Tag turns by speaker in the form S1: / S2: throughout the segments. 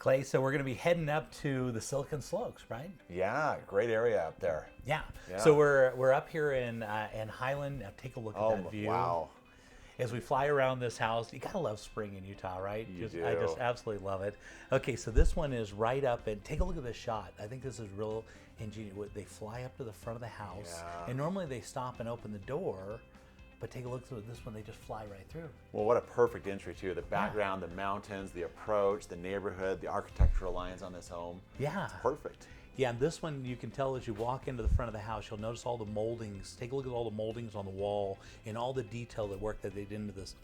S1: Clay, so we're going to be heading up to the Silicon Slopes, right?
S2: Yeah, great area up there.
S1: Yeah.
S2: Yeah.
S1: So we're up here in Highland. Now take a look at that view.
S2: Wow.
S1: As we fly around this house, you gotta love spring in Utah, right?
S2: You do.
S1: I just absolutely love it. Okay, so this one is right up, and take a look at this shot. I think this is real ingenious. They fly up to the front of the house,
S2: Yeah.
S1: and normally they stop and open the door, but take a look through this one. They just fly right through.
S2: Well, what a perfect entry too. The background, the mountains, the approach, the neighborhood, the architectural lines on this home.
S1: Yeah.
S2: It's perfect.
S1: Yeah, and this one you can tell as you walk into the front of the house, you'll notice all the moldings. Take a look at all the moldings on the wall and all the detail, the work that they did into this.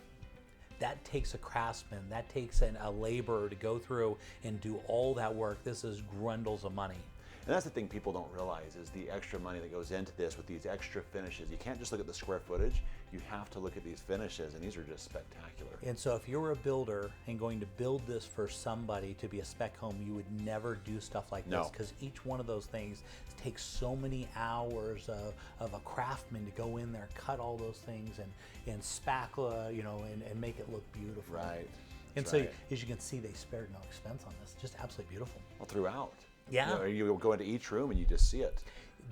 S1: That takes a craftsman, that takes a laborer to go through and do all that work. This is grundles of money.
S2: And that's the thing people don't realize is the extra money that goes into this with these extra finishes. You can't just look at the square footage. You have to look at these finishes, and these are just spectacular.
S1: And so if you were a builder and going to build this for somebody to be a spec home, you would never do stuff like this, because each one of those things takes so many hours of a craftsman to go in there, cut all those things and spackle, and make it look beautiful.
S2: Right.
S1: And
S2: That's
S1: so
S2: right.
S1: as you can see, they spared no expense on this. Just absolutely beautiful.
S2: Well, throughout.
S1: Yeah.
S2: You'll go into each room and you just see it.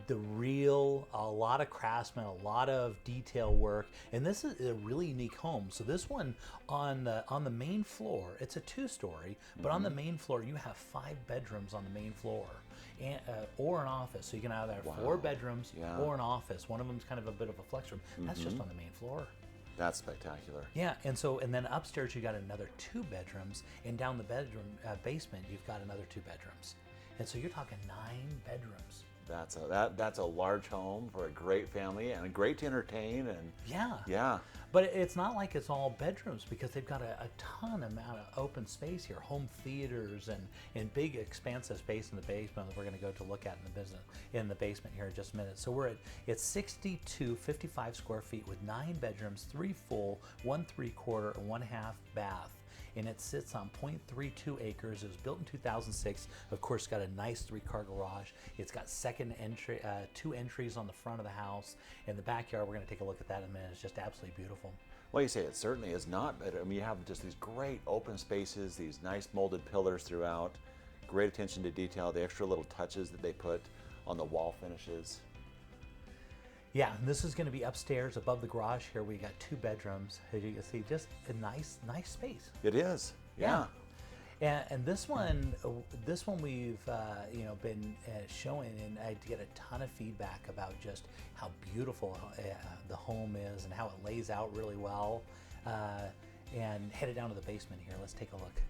S1: A lot of craftsmen, a lot of detail work, and this is a really unique home. So this one on the main floor, it's a two-story, but on the main floor you have 5 bedrooms on the main floor, and or an office. So you can either have 4 bedrooms or an office. One of them's kind of a bit of a flex room. That's just on the main floor.
S2: That's spectacular.
S1: Yeah, and then upstairs you got another 2 bedrooms, and down the bedroom basement you've got another 2 bedrooms. And so you're talking 9 bedrooms.
S2: That's a large home for a great family and great to entertain and yeah.
S1: But it's not like it's all bedrooms, because they've got a ton amount of open space here, home theaters and big expansive space in the basement that we're going to go to look at in the basement here in just a minute. So we're at 6255 square feet with 9 bedrooms, 3 full, 1 3/4, and 1/2 bath. And it sits on 0.32 acres. It was built in 2006. Of course, it's got a nice 3-car garage. It's got 2 entries on the front of the house. And the backyard, we're going to take a look at that in a minute. It's just absolutely beautiful.
S2: Well, you say it certainly is not, but I mean, you have just these great open spaces, these nice molded pillars throughout, great attention to detail, the extra little touches that they put on the wall finishes.
S1: Yeah, and this is going to be upstairs above the garage here. We got 2 bedrooms. As you can see, just a nice space.
S2: It is, yeah.
S1: And this one we've been showing, and I get a ton of feedback about just how beautiful the home is and how it lays out really well. And headed down to the basement here. Let's take a look.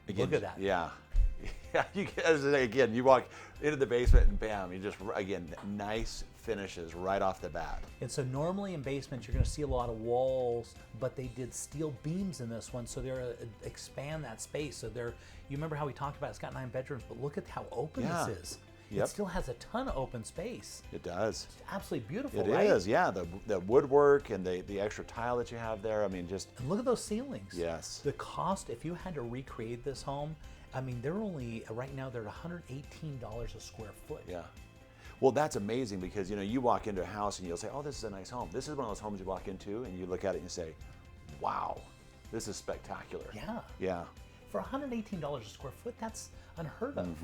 S2: Again,
S1: look at that.
S2: Yeah. Yeah, you walk into the basement and bam, you just, again, nice finishes right off the bat.
S1: And so normally in basements, you're going to see a lot of walls, but they did steel beams in this one, so they're expand that space. So you remember how we talked about it's got 9 bedrooms, but look at how open this is. It still has a ton of open space.
S2: It does.
S1: It's absolutely beautiful,
S2: It
S1: right?
S2: is, yeah. The woodwork and the extra tile that you have there, I mean, just...
S1: And look at those ceilings.
S2: Yes.
S1: The cost, if you had to recreate this home, I mean, they're only, right now, they're $118 a square foot.
S2: Yeah. Well, that's amazing because, you walk into a house and you'll say, oh, this is a nice home. This is one of those homes you walk into and you look at it and you say, wow, this is spectacular.
S1: Yeah.
S2: Yeah.
S1: For $118 a square foot, that's unheard of.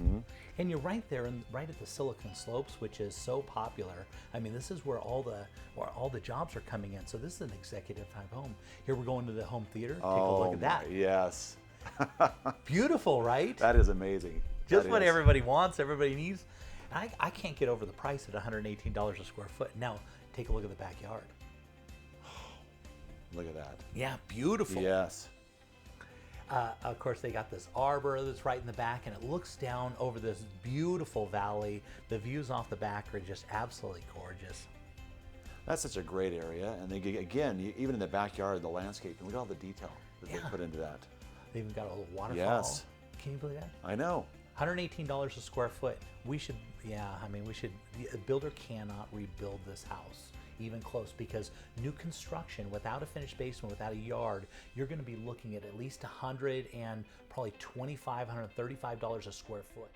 S1: And you're right there, right at the Silicon Slopes, which is so popular. I mean, this is where all the jobs are coming in. So this is an executive type home. Here we're going to the home theater. Take a look at that.
S2: Yes.
S1: Beautiful, right?
S2: That is amazing.
S1: Just what everybody wants, everybody needs. And I can't get over the price at $118 a square foot. Now, take a look at the backyard.
S2: Look at that.
S1: Yeah, beautiful.
S2: Yes.
S1: Of course, they got this arbor that's right in the back, and it looks down over this beautiful valley. The views off the back are just absolutely gorgeous.
S2: That's such a great area. And again, even in the backyard, the landscape, look at all the detail that they put into that.
S1: They even got a little waterfall.
S2: Yes.
S1: Can you believe that?
S2: I know.
S1: $118 a square foot. A builder cannot rebuild this house even close, because new construction without a finished basement, without a yard, you're going to be looking at least $100 and probably $25, $135 a square foot.